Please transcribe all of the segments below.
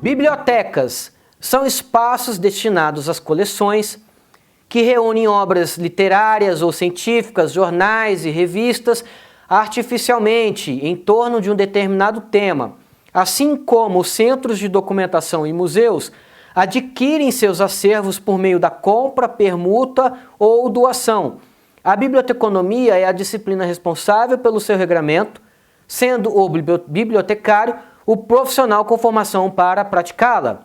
Bibliotecas são espaços destinados às coleções que reúnem obras literárias ou científicas, jornais e revistas artificialmente em torno de um determinado tema, assim como os centros de documentação e museus adquirem seus acervos por meio da compra, permuta ou doação. A biblioteconomia é a disciplina responsável pelo seu regramento, sendo o bibliotecário o profissional com formação para praticá-la.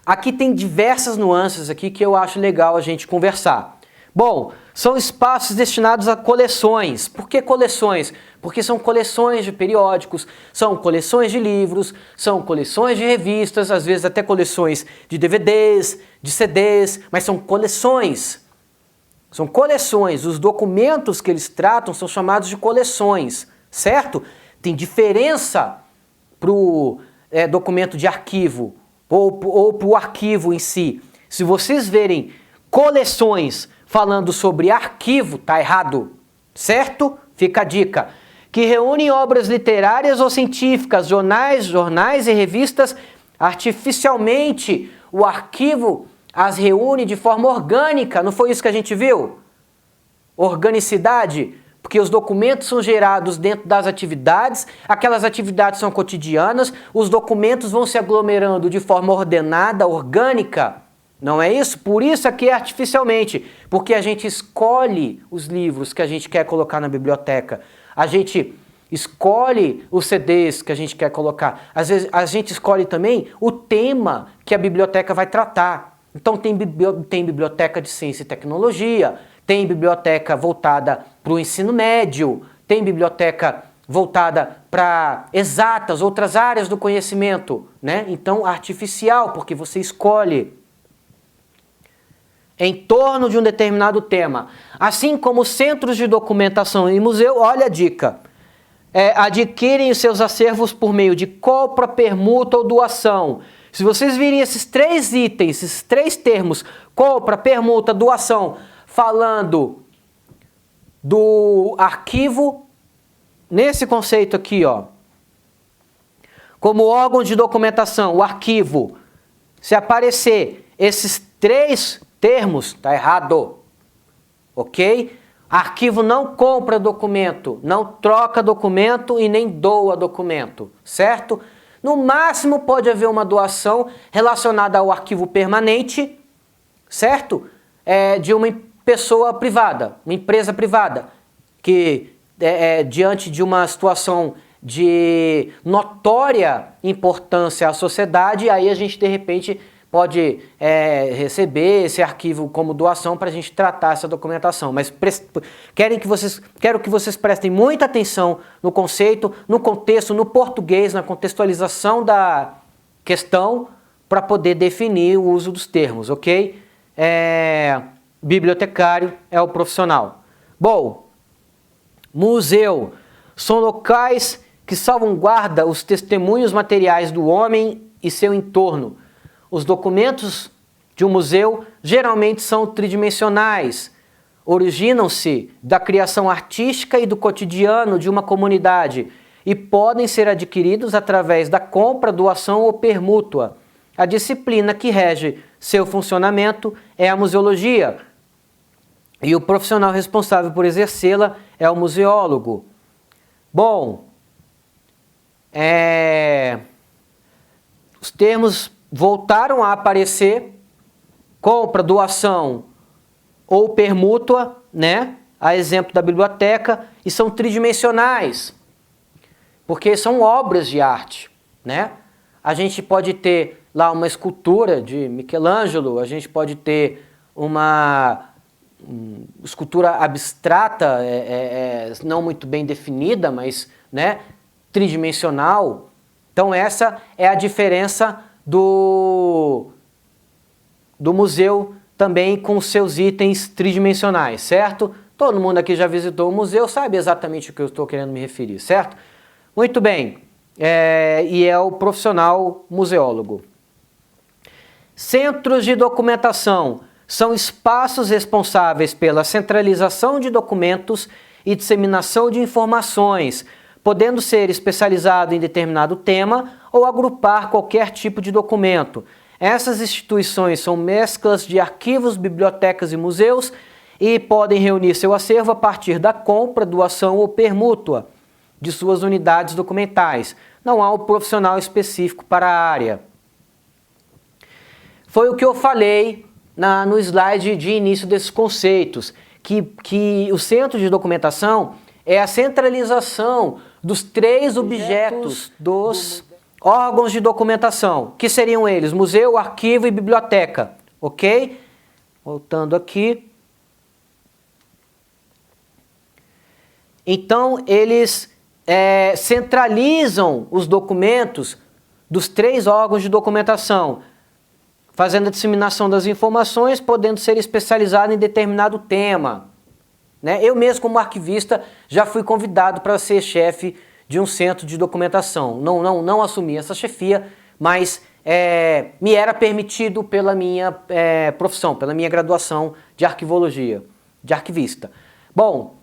Aqui tem diversas nuances aqui que eu acho legal a gente conversar. Bom, são espaços destinados a coleções. Por que coleções? Porque são coleções de periódicos, são coleções de livros, são coleções de revistas, às vezes até coleções de DVDs, de CDs, mas são coleções. São coleções. Os documentos que eles tratam são chamados de coleções, certo? Tem diferença para o documento de arquivo ou para o arquivo em si. Se vocês verem coleções falando sobre arquivo, tá errado, certo? Fica a dica. Que reúnem obras literárias ou científicas, jornais e revistas artificialmente. O arquivo as reúne de forma orgânica, não foi isso que a gente viu? Organicidade, porque os documentos são gerados dentro das atividades, aquelas atividades são cotidianas, os documentos vão se aglomerando de forma ordenada, orgânica, não é isso? Por isso aqui é artificialmente, porque a gente escolhe os livros que a gente quer colocar na biblioteca, a gente escolhe os CDs que a gente quer colocar, às vezes a gente escolhe também o tema que a biblioteca vai tratar. Então tem biblioteca de ciência e tecnologia, tem biblioteca voltada para o ensino médio, tem biblioteca voltada para exatas, outras áreas do conhecimento, né? Então, artificial, porque você escolhe em torno de um determinado tema. Assim como centros de documentação e museu, olha a dica, adquirem os seus acervos por meio de compra, permuta ou doação. Se vocês virem esses três itens, esses três termos, compra, permuta, doação, falando do arquivo, nesse conceito aqui, ó, como órgão de documentação, o arquivo, se aparecer esses três termos, tá errado, ok? Arquivo não compra documento, não troca documento e nem doa documento, certo? No máximo pode haver uma doação relacionada ao arquivo permanente, certo? De uma pessoa privada, uma empresa privada, que diante de uma situação de notória importância à sociedade, aí a gente de repente pode receber esse arquivo como doação para a gente tratar essa documentação. Mas quero que vocês prestem muita atenção no conceito, no contexto, no português, na contextualização da questão para poder definir o uso dos termos, ok? Bibliotecário é o profissional. Bom, museu são locais que salvaguardam os testemunhos materiais do homem e seu entorno. Os documentos de um museu geralmente são tridimensionais, originam-se da criação artística e do cotidiano de uma comunidade e podem ser adquiridos através da compra, doação ou permuta. A disciplina que rege seu funcionamento é a museologia e o profissional responsável por exercê-la é o museólogo. Bom, os termos voltaram a aparecer, compra, doação ou permuta, né? A exemplo da biblioteca, e são tridimensionais, porque são obras de arte, né? A gente pode ter lá uma escultura de Michelangelo, a gente pode ter uma escultura abstrata, não muito bem definida, mas, né, tridimensional. Então essa é a diferença do museu também com seus itens tridimensionais, certo? Todo mundo aqui já visitou o museu, sabe exatamente o que eu estou querendo me referir, certo? Muito bem, e é o profissional museólogo. Centros de documentação são espaços responsáveis pela centralização de documentos e disseminação de informações, podendo ser especializado em determinado tema ou agrupar qualquer tipo de documento. Essas instituições são mesclas de arquivos, bibliotecas e museus e podem reunir seu acervo a partir da compra, doação ou permuta de suas unidades documentais. Não há um profissional específico para a área. Foi o que eu falei no slide de início desses conceitos, que o centro de documentação é a centralização dos 3 objetos dos órgãos de documentação, que seriam eles, museu, arquivo e biblioteca, ok? Voltando aqui. Então, eles centralizam os documentos dos 3 órgãos de documentação, fazendo a disseminação das informações, podendo ser especializado em determinado tema. Né? Eu mesmo, como arquivista, já fui convidado para ser chefe de um centro de documentação. Não assumi essa chefia, mas me era permitido pela minha profissão, pela minha graduação de arquivologia, de arquivista. Bom,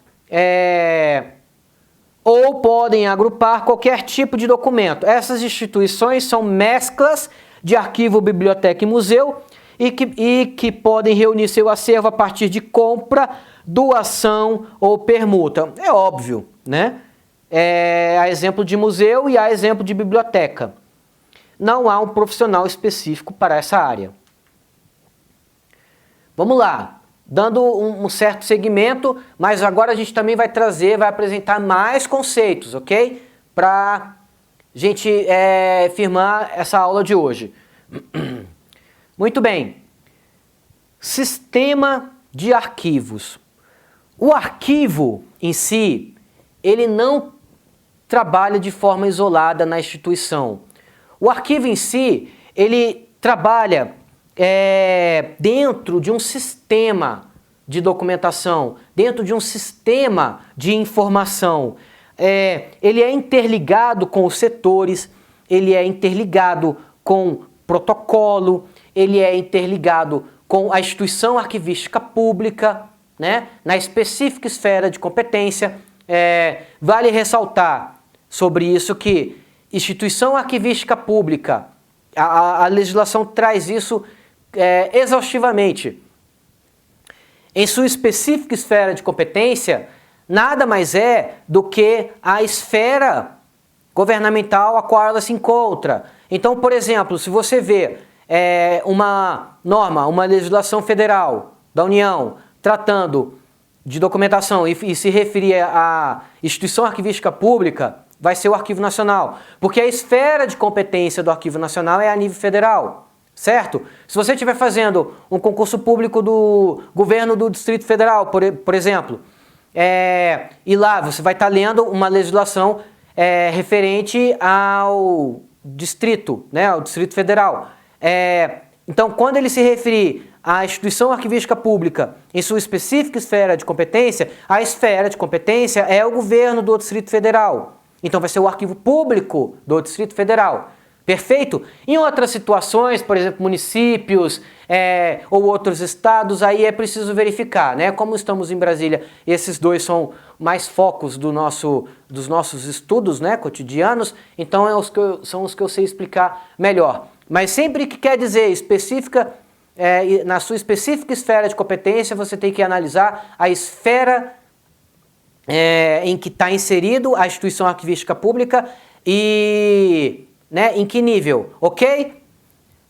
ou podem agrupar qualquer tipo de documento. Essas instituições são mesclas de arquivo, biblioteca e museu e que podem reunir seu acervo a partir de compra, doação ou permuta. É óbvio, né? Há exemplo de museu e há exemplo de biblioteca. Não há um profissional específico para essa área. Vamos lá, dando um certo segmento, mas agora a gente também vai apresentar mais conceitos, ok? Para gente firmar essa aula de hoje. Muito bem. Sistema de arquivos. O arquivo em si, ele não trabalha de forma isolada na instituição. O arquivo em si, ele trabalha dentro de um sistema de documentação, dentro de um sistema de informação. Ele é interligado com os setores, ele é interligado com protocolo, ele é interligado com a instituição arquivística pública, né? Na específica esfera de competência. Vale ressaltar sobre isso que instituição arquivística pública, a legislação traz isso exaustivamente. Em sua específica esfera de competência, nada mais é do que a esfera governamental a qual ela se encontra. Então, por exemplo, se você vê uma norma, uma legislação federal da União tratando de documentação e se referir à instituição arquivística pública, vai ser o Arquivo Nacional, porque a esfera de competência do Arquivo Nacional é a nível federal, certo? Se você estiver fazendo um concurso público do governo do Distrito Federal, por exemplo, e lá você vai estar lendo uma legislação referente ao distrito, né, ao Distrito Federal. Então, quando ele se referir à instituição arquivística pública em sua específica esfera de competência, a esfera de competência é o governo do Distrito Federal. Então vai ser o arquivo público do Distrito Federal. Perfeito? Em outras situações, por exemplo, municípios ou outros estados, aí é preciso verificar, né? Como estamos em Brasília, esses dois são mais focos dos nossos estudos, né, cotidianos, então são os que eu sei explicar melhor. Mas sempre que quer dizer específica, na sua específica esfera de competência, você tem que analisar a esfera em que está inserido a instituição arquivística pública e, né, em que nível, ok?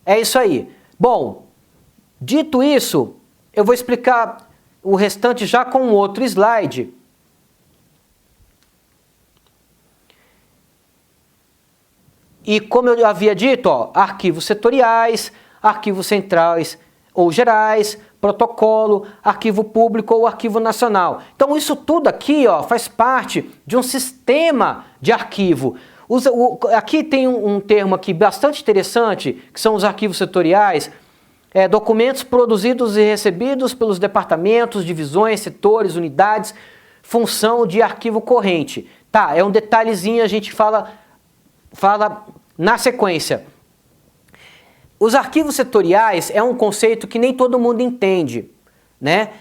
É isso aí. Bom, dito isso, eu vou explicar o restante já com um outro slide. E como eu havia dito, arquivos setoriais, arquivos centrais ou gerais, protocolo, arquivo público ou arquivo nacional. Então isso tudo aqui faz parte de um sistema de arquivo. Aqui tem um termo aqui bastante interessante, que são os arquivos setoriais, documentos produzidos e recebidos pelos departamentos, divisões, setores, unidades, função de arquivo corrente. Tá, é um detalhezinho, a gente fala na sequência. Os arquivos setoriais é um conceito que nem todo mundo entende, né?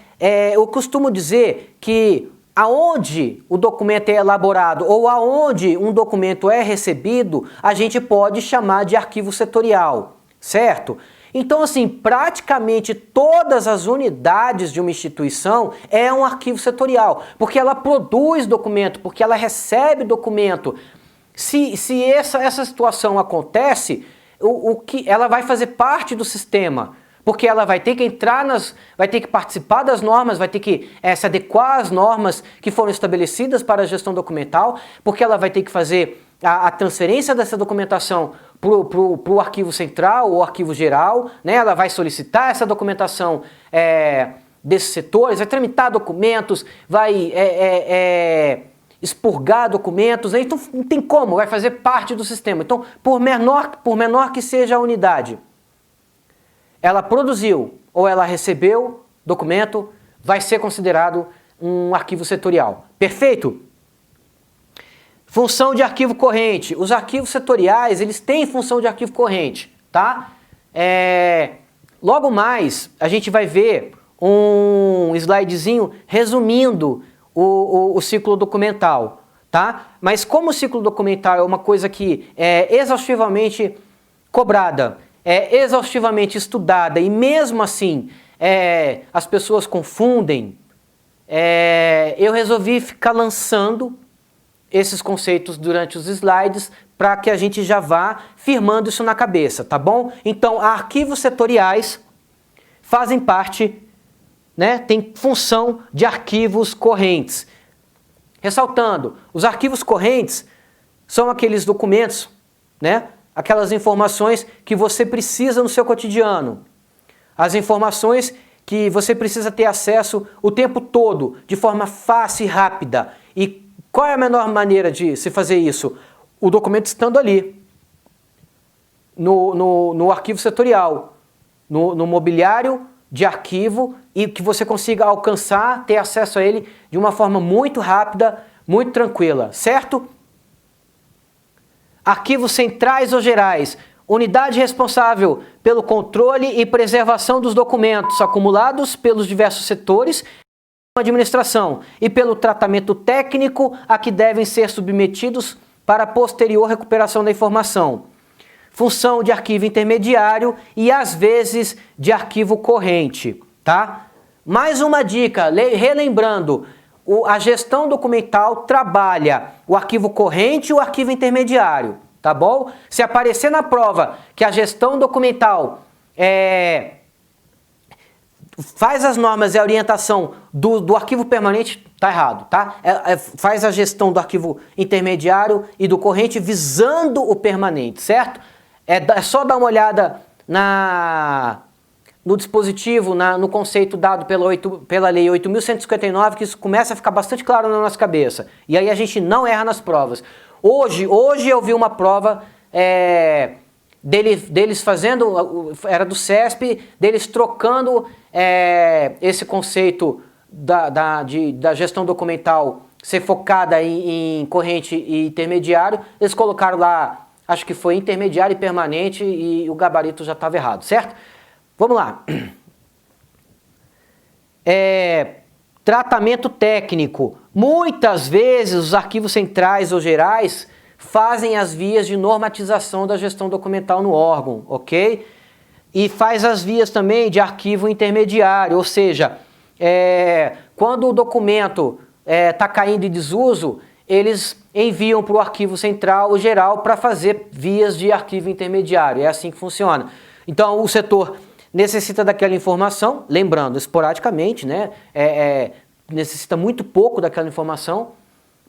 Eu costumo dizer que aonde o documento é elaborado ou aonde um documento é recebido, a gente pode chamar de arquivo setorial, certo? Então, assim, praticamente todas as unidades de uma instituição é um arquivo setorial, porque ela produz documento, porque ela recebe documento. Se essa situação acontece, ela vai fazer parte do sistema, porque ela vai ter que entrar vai ter que participar das normas, vai ter que se adequar às normas que foram estabelecidas para a gestão documental, porque ela vai ter que fazer a transferência dessa documentação para o arquivo central ou arquivo geral, né? Ela vai solicitar essa documentação desses setores, vai tramitar documentos, vai expurgar documentos, né? Então não tem como, vai fazer parte do sistema. Então, por menor que seja a unidade, ela produziu ou ela recebeu documento, vai ser considerado um arquivo setorial. Perfeito? Função de arquivo corrente. Os arquivos setoriais, eles têm função de arquivo corrente, tá? Logo mais, a gente vai ver um slidezinho resumindo o ciclo documental, tá? Mas como o ciclo documental é uma coisa que é exaustivamente cobrada, é exaustivamente estudada e mesmo assim as pessoas confundem, eu resolvi ficar lançando esses conceitos durante os slides para que a gente já vá firmando isso na cabeça, tá bom? Então, arquivos setoriais fazem parte, né, tem função de arquivos correntes. Ressaltando, os arquivos correntes são aqueles documentos, né, aquelas informações que você precisa no seu cotidiano. As informações que você precisa ter acesso o tempo todo, de forma fácil e rápida. E qual é a melhor maneira de se fazer isso? O documento estando ali, no arquivo setorial, no mobiliário de arquivo, e que você consiga alcançar, ter acesso a ele de uma forma muito rápida, muito tranquila, certo? Arquivos centrais ou gerais. Unidade responsável pelo controle e preservação dos documentos acumulados pelos diversos setores da administração e pelo tratamento técnico a que devem ser submetidos para posterior recuperação da informação. Função de arquivo intermediário e, às vezes, de arquivo corrente, tá? Mais uma dica, relembrando, a gestão documental trabalha o arquivo corrente e o arquivo intermediário, tá bom? Se aparecer na prova que a gestão documental faz as normas e a orientação do arquivo permanente, tá errado, tá? Faz a gestão do arquivo intermediário e do corrente visando o permanente, certo? É só dar uma olhada no dispositivo, no conceito dado pela Lei 8.159, que isso começa a ficar bastante claro na nossa cabeça. E aí a gente não erra nas provas. Hoje eu vi uma prova deles fazendo, era do CESP, deles trocando esse conceito da gestão documental ser focada em corrente e intermediário. Eles colocaram lá, acho que foi intermediário e permanente, e o gabarito já estava errado, certo? Vamos lá. Tratamento técnico. Muitas vezes os arquivos centrais ou gerais fazem as vias de normatização da gestão documental no órgão, ok? E faz as vias também de arquivo intermediário, ou seja, quando o documento está caindo em desuso, eles enviam para o arquivo central ou geral para fazer vias de arquivo intermediário. É assim que funciona. Então, o setor necessita daquela informação, lembrando, esporadicamente, né? Necessita muito pouco daquela informação,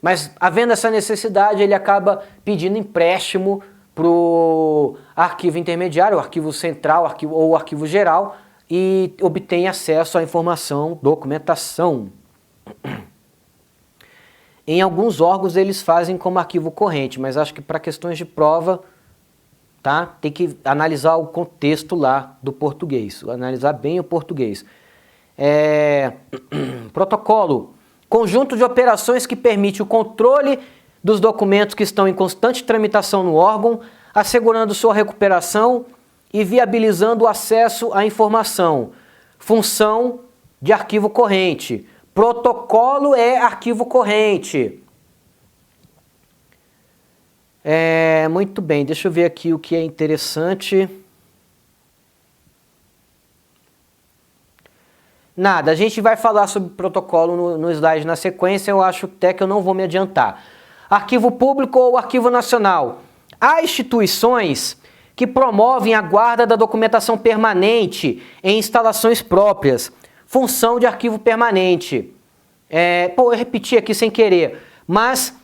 mas havendo essa necessidade, ele acaba pedindo empréstimo para o arquivo intermediário, o arquivo central ou o arquivo geral, e obtém acesso à informação, documentação. Em alguns órgãos eles fazem como arquivo corrente, mas acho que para questões de prova, tá? Tem que analisar o contexto lá do português, analisar bem o português. Protocolo. Conjunto de operações que permite o controle dos documentos que estão em constante tramitação no órgão, assegurando sua recuperação e viabilizando o acesso à informação. Função de arquivo corrente. Protocolo é arquivo corrente. Muito bem, deixa eu ver aqui o que é interessante. Nada, a gente vai falar sobre protocolo no slide na sequência, eu acho até que eu não vou me adiantar. Arquivo público ou arquivo nacional. Há instituições que promovem a guarda da documentação permanente em instalações próprias, função de arquivo permanente. Eu repeti aqui sem querer, mas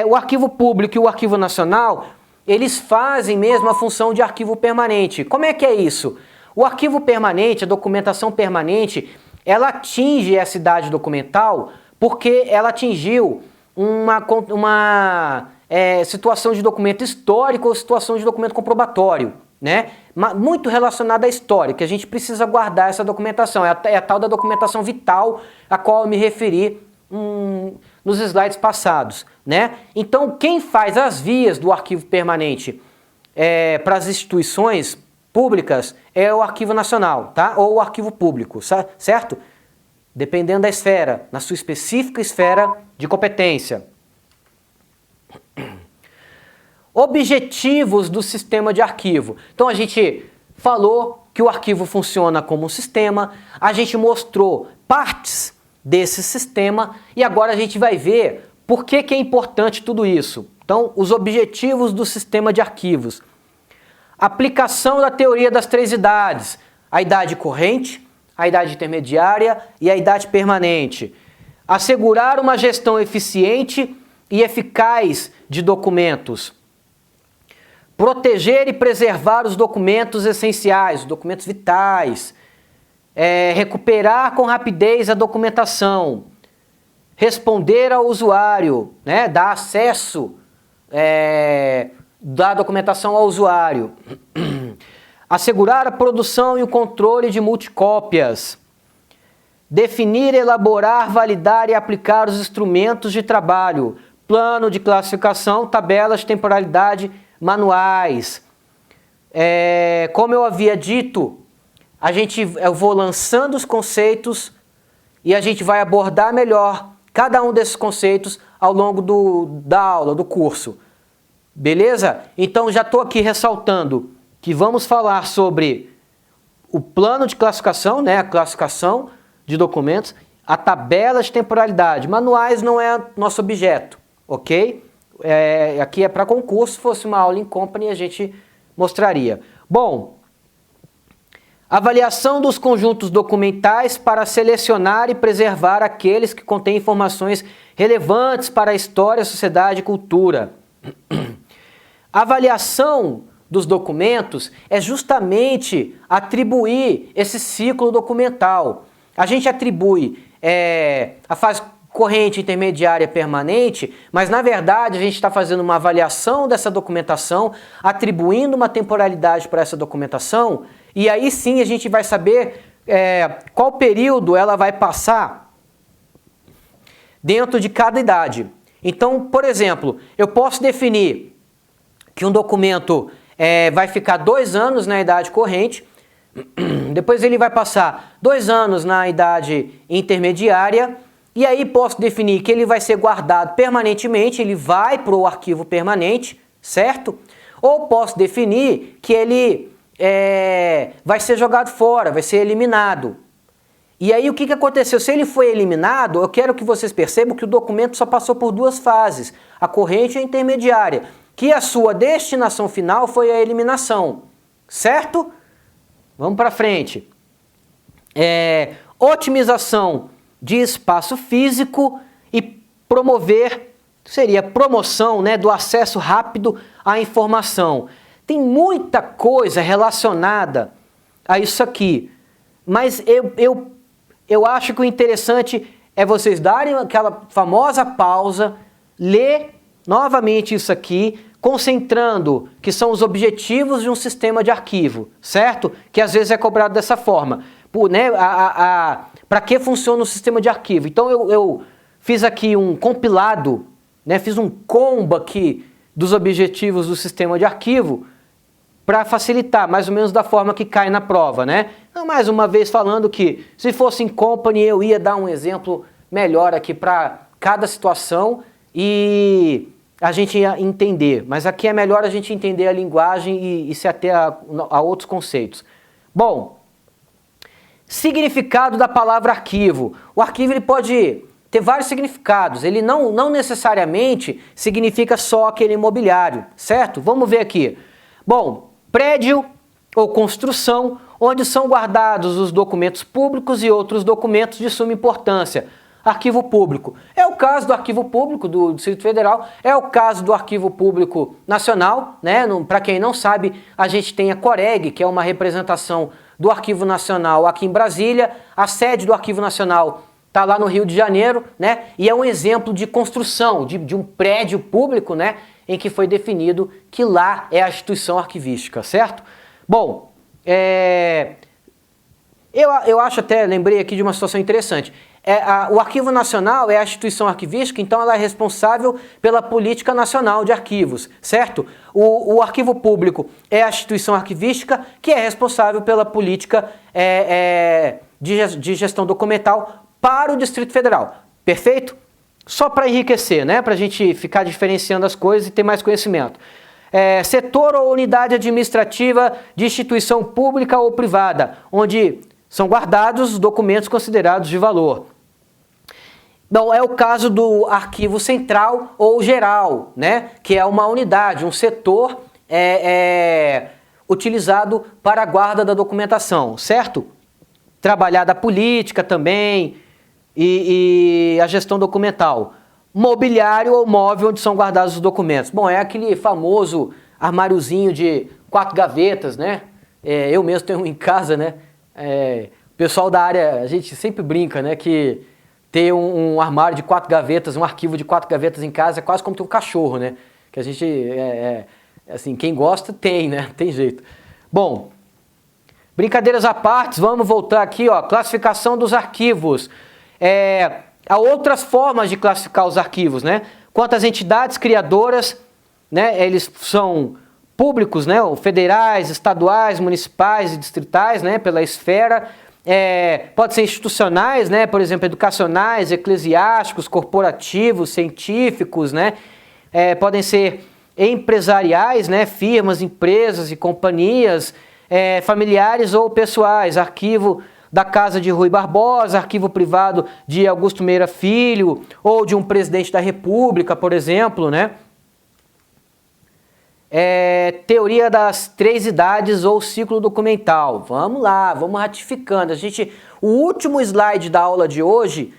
o arquivo público e o arquivo nacional, eles fazem mesmo a função de arquivo permanente. Como é que é isso? O arquivo permanente, a documentação permanente, ela atinge essa idade documental porque ela atingiu uma situação de documento histórico ou situação de documento comprobatório, né? Muito relacionada à história, que a gente precisa guardar essa documentação. É a tal da documentação vital a qual eu me referi nos slides passados, né? Então, quem faz as vias do arquivo permanente para as instituições públicas é o Arquivo Nacional, tá? Ou o Arquivo Público, certo? Dependendo da esfera, na sua específica esfera de competência. Objetivos do sistema de arquivo. Então a gente falou que o arquivo funciona como um sistema, a gente mostrou partes desse sistema e agora a gente vai ver por que é importante tudo isso. Então, os objetivos do sistema de arquivos. Aplicação da teoria das 3 idades, a idade corrente, a idade intermediária e a idade permanente. Assegurar uma gestão eficiente e eficaz de documentos. Proteger e preservar os documentos essenciais, os documentos vitais. Recuperar com rapidez a documentação. Responder ao usuário, né? Dar acesso da documentação ao usuário. Assegurar a produção e o controle de multicópias. Definir, elaborar, validar e aplicar os instrumentos de trabalho. Plano de classificação, tabelas de temporalidade, manuais. Como eu havia dito, eu vou lançando os conceitos e a gente vai abordar melhor cada um desses conceitos ao longo da aula, do curso. Beleza? Então já estou aqui ressaltando que vamos falar sobre o plano de classificação, né? A classificação de documentos, a tabela de temporalidade. Manuais não é nosso objeto, ok? Aqui é para concurso, se fosse uma aula em company a gente mostraria. Bom, avaliação dos conjuntos documentais para selecionar e preservar aqueles que contêm informações relevantes para a história, sociedade e cultura. Avaliação dos documentos é justamente atribuir esse ciclo documental. A gente atribui a fase corrente, intermediária, permanente, mas na verdade a gente está fazendo uma avaliação dessa documentação, atribuindo uma temporalidade para essa documentação, e aí sim a gente vai saber qual período ela vai passar dentro de cada idade. Então, por exemplo, eu posso definir que um documento vai ficar 2 anos na idade corrente, depois ele vai passar 2 anos na idade intermediária, e aí posso definir que ele vai ser guardado permanentemente, ele vai para o arquivo permanente, certo? Ou posso definir que ele vai ser jogado fora, vai ser eliminado. E aí o que aconteceu? Se ele foi eliminado, eu quero que vocês percebam que o documento só passou por 2 fases, a corrente e a intermediária, que a sua destinação final foi a eliminação, certo? Vamos para frente. Otimização de espaço físico e promover, seria promoção, né, do acesso rápido à informação. Tem muita coisa relacionada a isso aqui, mas eu acho que o interessante é vocês darem aquela famosa pausa, ler novamente isso aqui, concentrando que são os objetivos de um sistema de arquivo, certo? Que às vezes é cobrado dessa forma. Para que funciona o sistema de arquivo? Então eu fiz aqui um compilado, né? Fiz um combo aqui dos objetivos do sistema de arquivo para facilitar, mais ou menos da forma que cai na prova, né? Mais uma vez falando que se fosse em company eu ia dar um exemplo melhor aqui para cada situação e a gente entender. Mas aqui é melhor a gente entender a linguagem e se ater a outros conceitos. Bom, significado da palavra arquivo. O arquivo ele pode ter vários significados. Ele não necessariamente significa só aquele imobiliário, certo? Vamos ver aqui. Bom, prédio ou construção onde são guardados os documentos públicos e outros documentos de suma importância. Arquivo público. É o caso do Arquivo Público do Distrito Federal, é o caso do Arquivo Público Nacional, né? Para quem não sabe, a gente tem a Coreg, que é uma representação do Arquivo Nacional aqui em Brasília. A sede do Arquivo Nacional está lá no Rio de Janeiro, né? E é um exemplo de construção de um prédio público, né? Em que foi definido que lá é a instituição arquivística, certo? Bom, eu acho até, lembrei aqui de uma situação interessante. O Arquivo Nacional é a instituição arquivística, então ela é responsável pela política nacional de arquivos, certo? O Arquivo Público é a instituição arquivística que é responsável pela política de gestão documental para o Distrito Federal. Perfeito? Só para enriquecer, né? Para a gente ficar diferenciando as coisas e ter mais conhecimento. Setor ou unidade administrativa de instituição pública ou privada, onde são guardados os documentos considerados de valor. Bom, é o caso do arquivo central ou geral, né? Que é uma unidade, um setor utilizado para a guarda da documentação, certo? Trabalhar da política também e a gestão documental. Mobiliário ou móvel onde são guardados os documentos. Bom, é aquele famoso armáriozinho de 4 gavetas, né? Eu mesmo tenho um em casa, né? O pessoal da área, a gente sempre brinca, né? Que ter um armário de 4 gavetas, um arquivo de 4 gavetas em casa é quase como ter um cachorro, né? Que a gente, assim, quem gosta tem, né? Tem jeito. Bom, brincadeiras à parte, vamos voltar aqui, ó. Classificação dos arquivos. Há outras formas de classificar os arquivos, né? Quanto às entidades criadoras, né? Eles são públicos, né? Federais, estaduais, municipais e distritais, né? Pela esfera. Pode ser institucionais, né? Por exemplo, educacionais, eclesiásticos, corporativos, científicos, né? Podem ser empresariais, né? Firmas, empresas e companhias, familiares ou pessoais. Arquivo da casa de Rui Barbosa, arquivo privado de Augusto Meira Filho, ou de um presidente da República, por exemplo, né? Teoria das 3 idades ou ciclo documental. Vamos lá, vamos ratificando. O último slide da aula de hoje,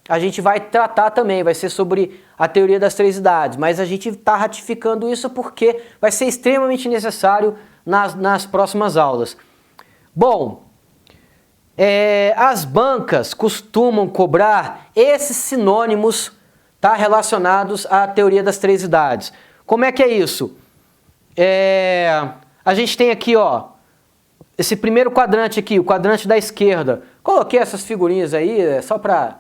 a gente vai tratar também, vai ser sobre a teoria das 3 idades, mas a gente está ratificando isso porque vai ser extremamente necessário nas próximas aulas. Bom, as bancas costumam cobrar esses sinônimos, tá, relacionados à teoria das 3 idades. Como é que é isso? A gente tem aqui, ó, esse primeiro quadrante aqui, o quadrante da esquerda. Coloquei essas figurinhas aí só para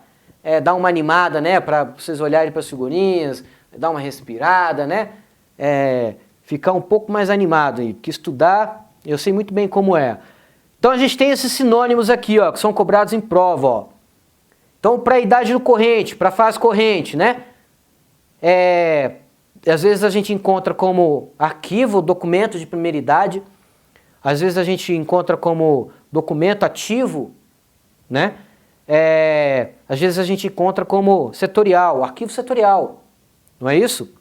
dar uma animada, né? Para vocês olharem para as figurinhas, dar uma respirada, né? Ficar um pouco mais animado aí, porque estudar, eu sei muito bem como é. Então a gente tem esses sinônimos aqui, ó, que são cobrados em prova, ó. Então, para a idade do corrente, para a fase corrente, né? Às vezes a gente encontra como arquivo, documento de primeira idade. Às vezes a gente encontra como documento ativo, né? Às vezes a gente encontra como setorial, arquivo setorial. Não é isso?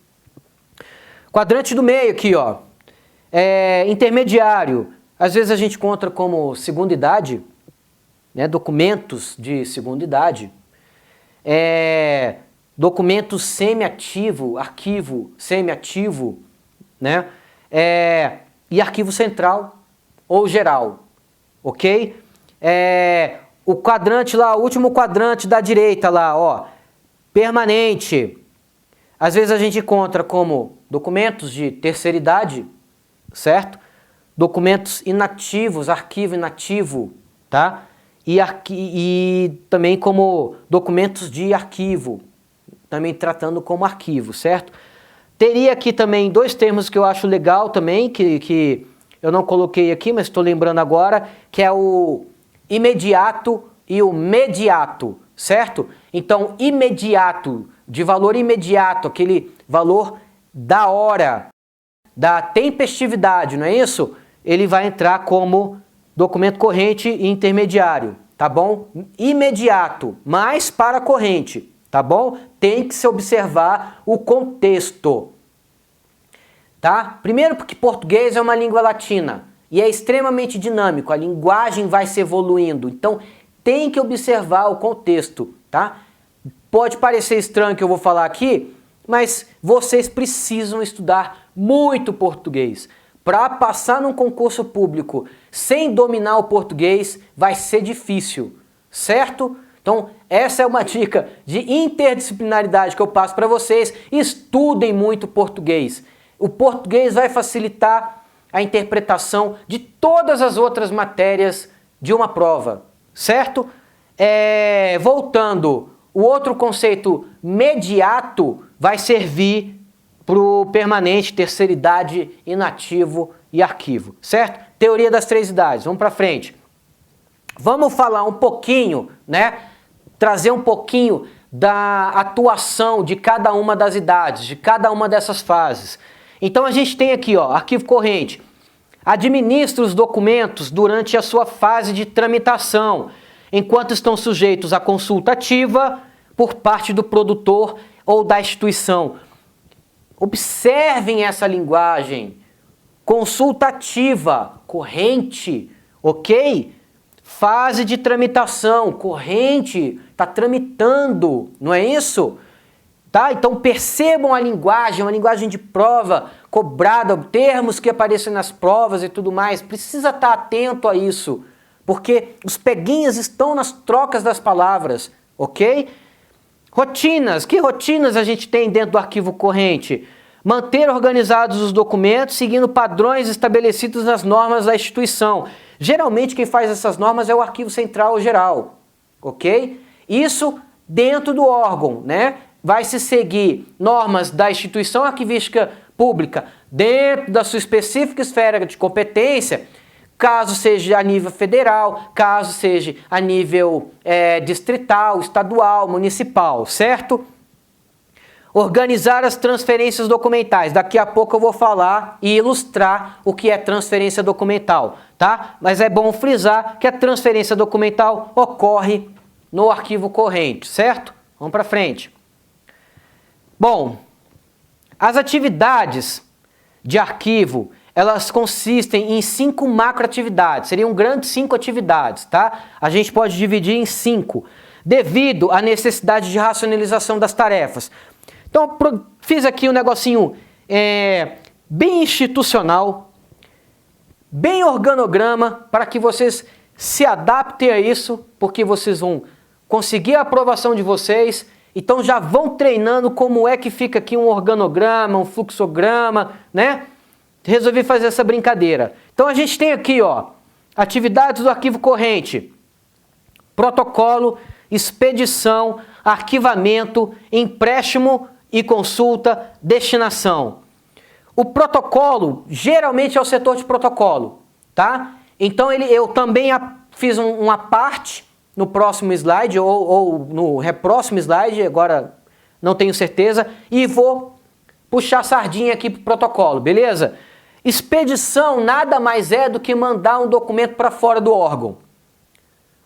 Quadrante do meio aqui, ó. Intermediário. Às vezes a gente encontra como segunda idade, né? Documentos de segunda idade. Documento semi-ativo, arquivo semi-ativo, né? E arquivo central ou geral, ok? O quadrante lá, o último quadrante da direita lá, ó, permanente. Às vezes a gente encontra como documentos de terceira idade, certo? Documentos inativos, arquivo inativo, tá? E também como documentos de arquivo, também tratando como arquivo, certo? Teria aqui também 2 termos que eu acho legal também, que eu não coloquei aqui, mas estou lembrando agora, que é o imediato e o mediato, certo? Então, imediato, de valor imediato, aquele valor da hora, da tempestividade, não é isso? Ele vai entrar como documento corrente e intermediário, tá bom? Imediato, mas para corrente, tá bom? Tem que se observar o contexto, tá? Primeiro porque português é uma língua latina e é extremamente dinâmico, a linguagem vai se evoluindo, então tem que observar o contexto, tá? Pode parecer estranho o que eu vou falar aqui, mas vocês precisam estudar muito português. Para passar num concurso público sem dominar o português vai ser difícil, certo? Então, essa é uma dica de interdisciplinaridade que eu passo para vocês. Estudem muito português. O português vai facilitar a interpretação de todas as outras matérias de uma prova, certo? Voltando, o outro conceito mediato vai servir para o permanente, terceira idade, inativo e arquivo, certo? Teoria das três idades, vamos para frente. Vamos falar um pouquinho, né? Trazer um pouquinho da atuação de cada uma das idades, de cada uma dessas fases. Então a gente tem aqui, ó, arquivo corrente. Administra os documentos durante a sua fase de tramitação, enquanto estão sujeitos à consulta ativa por parte do produtor ou da instituição. Observem essa linguagem consultativa, corrente, ok? Fase de tramitação, corrente, está tramitando, não é isso? Tá? Então percebam a linguagem, uma linguagem de prova, cobrada, termos que aparecem nas provas e tudo mais. Precisa estar atento a isso, porque os peguinhas estão nas trocas das palavras, ok? Rotinas. Que rotinas a gente tem dentro do arquivo corrente? Manter organizados os documentos seguindo padrões estabelecidos nas normas da instituição. Geralmente quem faz essas normas é o Arquivo Central ou Geral, ok? Isso dentro do órgão, né? Vai se seguir normas da instituição arquivística pública dentro da sua específica esfera de competência, caso seja a nível federal, caso seja a nível distrital, estadual, municipal, certo? Organizar as transferências documentais. Daqui a pouco eu vou falar e ilustrar o que é transferência documental, tá? Mas é bom frisar que a transferência documental ocorre no arquivo corrente, certo? Vamos para frente. Bom, as atividades de arquivo, elas consistem em 5 macroatividades, seriam grandes 5 atividades, tá? A gente pode dividir em 5, devido à necessidade de racionalização das tarefas. Então, fiz aqui um negocinho bem institucional, bem organograma, para que vocês se adaptem a isso, porque vocês vão conseguir a aprovação de vocês, então já vão treinando como é que fica aqui um organograma, um fluxograma, né? Resolvi fazer essa brincadeira. Então a gente tem aqui, ó, atividades do arquivo corrente, protocolo, expedição, arquivamento, empréstimo e consulta, destinação. O protocolo geralmente é o setor de protocolo, tá? Então eu também fiz uma parte no próximo slide ou no próximo slide, agora não tenho certeza, e vou puxar a sardinha aqui para o protocolo, beleza? Expedição nada mais é do que mandar um documento para fora do órgão,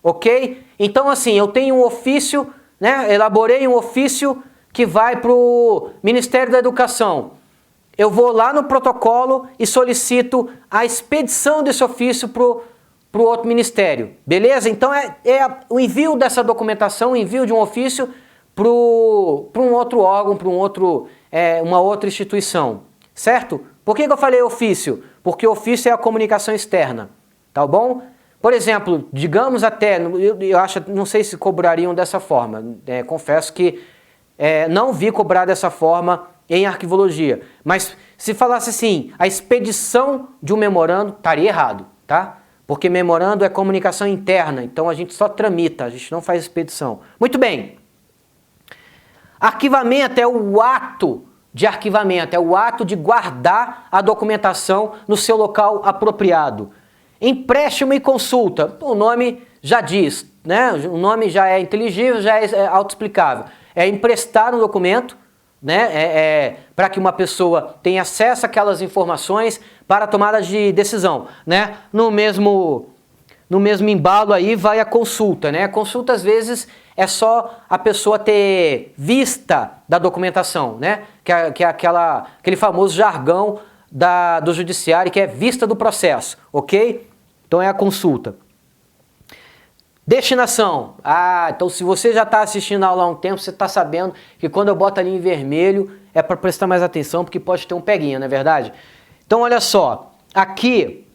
ok? Então assim, eu tenho um ofício, né? Elaborei um ofício que vai para o Ministério da Educação. Eu vou lá no protocolo e solicito a expedição desse ofício para o outro ministério, beleza? Então é o envio dessa documentação, o envio de um ofício para um outro órgão, para uma outra instituição, certo? Por que eu falei ofício? Porque ofício é a comunicação externa, tá bom? Por exemplo, digamos até, eu acho, não sei se cobrariam dessa forma, confesso que não vi cobrar dessa forma em arquivologia, mas se falasse assim, a expedição de um memorando, estaria errado, tá? Porque memorando é comunicação interna, então a gente só tramita, a gente não faz expedição. Muito bem. Arquivamento é o ato de arquivamento, é o ato de guardar a documentação no seu local apropriado. Empréstimo e consulta, o nome já diz, né? O nome já é inteligível, já é autoexplicável. É emprestar um documento, né? Para que uma pessoa tenha acesso àquelas informações para a tomada de decisão, né? No mesmo embalo aí vai a consulta, né? A consulta às vezes é só a pessoa ter vista da documentação, né? Que é aquele famoso jargão do judiciário, que é vista do processo, ok? Então é a consulta. Destinação. Então se você já está assistindo a aula há um tempo, você está sabendo que quando eu boto ali em vermelho é para prestar mais atenção, porque pode ter um peguinha, não é verdade? Então olha só, aqui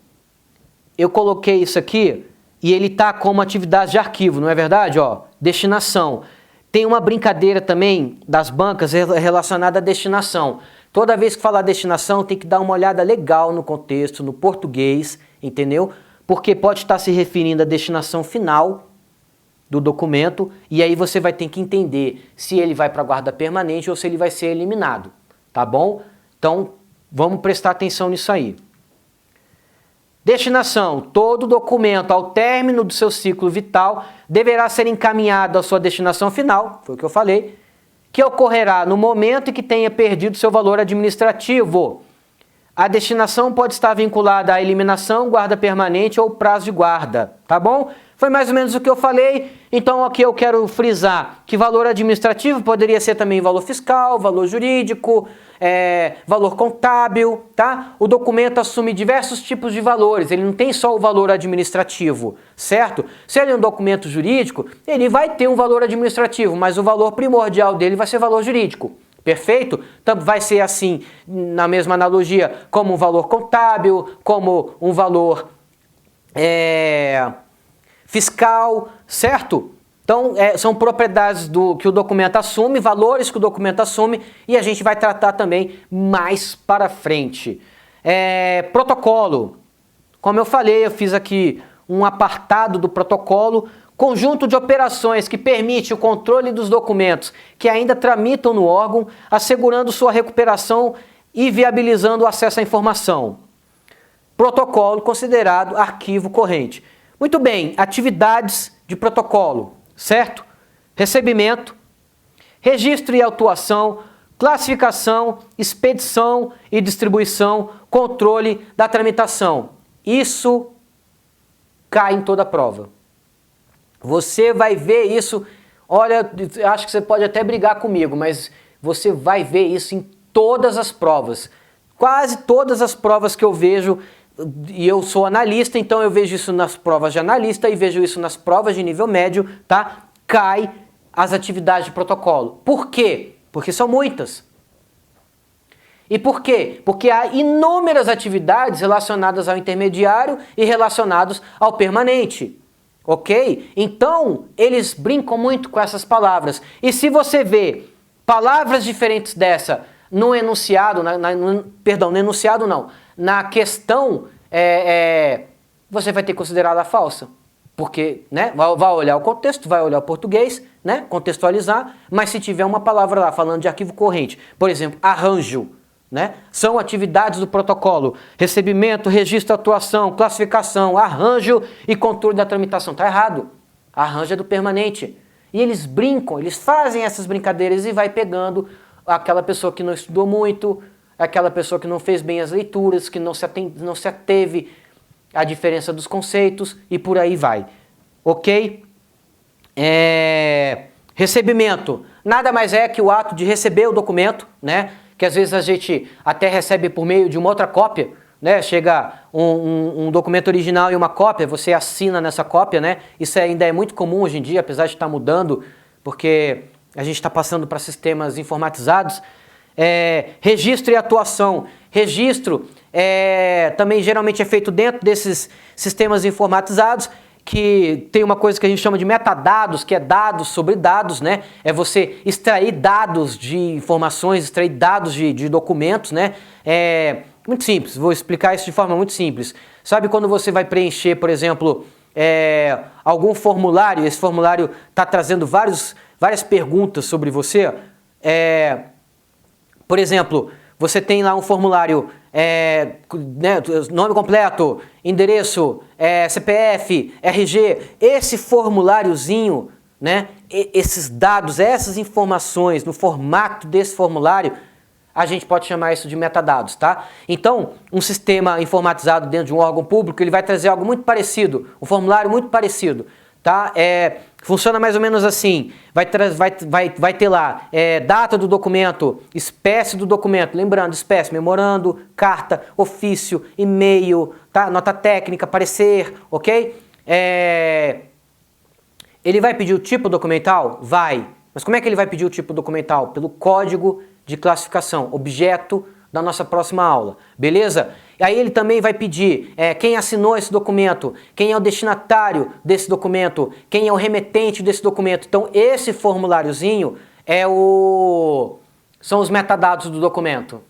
eu coloquei isso aqui e ele está como atividade de arquivo, não é verdade? Ó, destinação. Tem uma brincadeira também das bancas relacionada à destinação. Toda vez que falar destinação, tem que dar uma olhada legal no contexto, no português, entendeu? Porque pode estar se referindo à destinação final do documento e aí você vai ter que entender se ele vai para a guarda permanente ou se ele vai ser eliminado, tá bom? Então, vamos prestar atenção nisso aí. Destinação. Todo documento ao término do seu ciclo vital deverá ser encaminhado à sua destinação final, foi o que eu falei, que ocorrerá no momento em que tenha perdido seu valor administrativo. A destinação pode estar vinculada à eliminação, guarda permanente ou prazo de guarda, tá bom? Foi mais ou menos o que eu falei, então aqui eu quero frisar que valor administrativo poderia ser também valor fiscal, valor jurídico, valor contábil, tá? O documento assume diversos tipos de valores, ele não tem só o valor administrativo, certo? Se ele é um documento jurídico, ele vai ter um valor administrativo, mas o valor primordial dele vai ser valor jurídico. Perfeito? Então vai ser assim, na mesma analogia, como um valor contábil, como um valor fiscal, certo? Então são propriedades que o documento assume, valores que o documento assume e a gente vai tratar também mais para frente. Protocolo. Como eu falei, eu fiz aqui um apartado do protocolo. Conjunto de operações que permite o controle dos documentos que ainda tramitam no órgão, assegurando sua recuperação e viabilizando o acesso à informação. Protocolo considerado arquivo corrente. Muito bem, atividades de protocolo, certo? Recebimento, registro e autuação, classificação, expedição e distribuição, controle da tramitação. Isso cai em toda a prova. Você vai ver isso, olha, acho que você pode até brigar comigo, mas você vai ver isso em todas as provas. Quase todas as provas que eu vejo, e eu sou analista, então eu vejo isso nas provas de analista e vejo isso nas provas de nível médio, tá? Cai as atividades de protocolo. Por quê? Porque são muitas. E por quê? Porque há inúmeras atividades relacionadas ao intermediário e relacionadas ao permanente. Ok? Então, eles brincam muito com essas palavras. E se você vê palavras diferentes dessa no enunciado, no enunciado não, na questão, você vai ter que considerá-la falsa. Porque, né, vai olhar o contexto, vai olhar o português, né, contextualizar, mas se tiver uma palavra lá falando de arquivo corrente, por exemplo, arranjo, né, são atividades do protocolo, recebimento, registro, atuação, classificação, arranjo e controle da tramitação. Está errado. Arranjo é do permanente. E eles brincam, eles fazem essas brincadeiras e vai pegando aquela pessoa que não estudou muito, aquela pessoa que não fez bem as leituras, que não se ateve à diferença dos conceitos e por aí vai. Ok? Recebimento. Nada mais é que o ato de receber o documento, né? Que às vezes a gente até recebe por meio de uma outra cópia, né? Chega um documento original e uma cópia, você assina nessa cópia, né? Isso ainda é muito comum hoje em dia, apesar de estar mudando, porque a gente está passando para sistemas informatizados. Registro e atuação. Registro também geralmente é feito dentro desses sistemas informatizados, que tem uma coisa que a gente chama de metadados, que é dados sobre dados, né? É você extrair dados de informações, extrair dados de documentos, né? Muito simples, vou explicar isso de forma muito simples. Sabe quando você vai preencher, por exemplo, algum formulário, esse formulário está trazendo várias perguntas sobre você? Por exemplo, você tem lá um formulário né, nome completo, endereço, CPF, RG, esse formuláriozinho, né, esses dados, essas informações no formato desse formulário, a gente pode chamar isso de metadados, tá? Então, um sistema informatizado dentro de um órgão público, ele vai trazer algo muito parecido, um formulário muito parecido, tá? Funciona mais ou menos assim, vai ter lá data do documento, espécie do documento, lembrando, espécie, memorando, carta, ofício, e-mail, tá? Nota técnica, parecer, ok? Ele vai pedir o tipo documental? Vai. Mas como é que ele vai pedir o tipo documental? Pelo código de classificação, objeto da nossa próxima aula, beleza? E aí ele também vai pedir quem assinou esse documento, quem é o destinatário desse documento, quem é o remetente desse documento. Então esse formuláriozinho são os metadados do documento,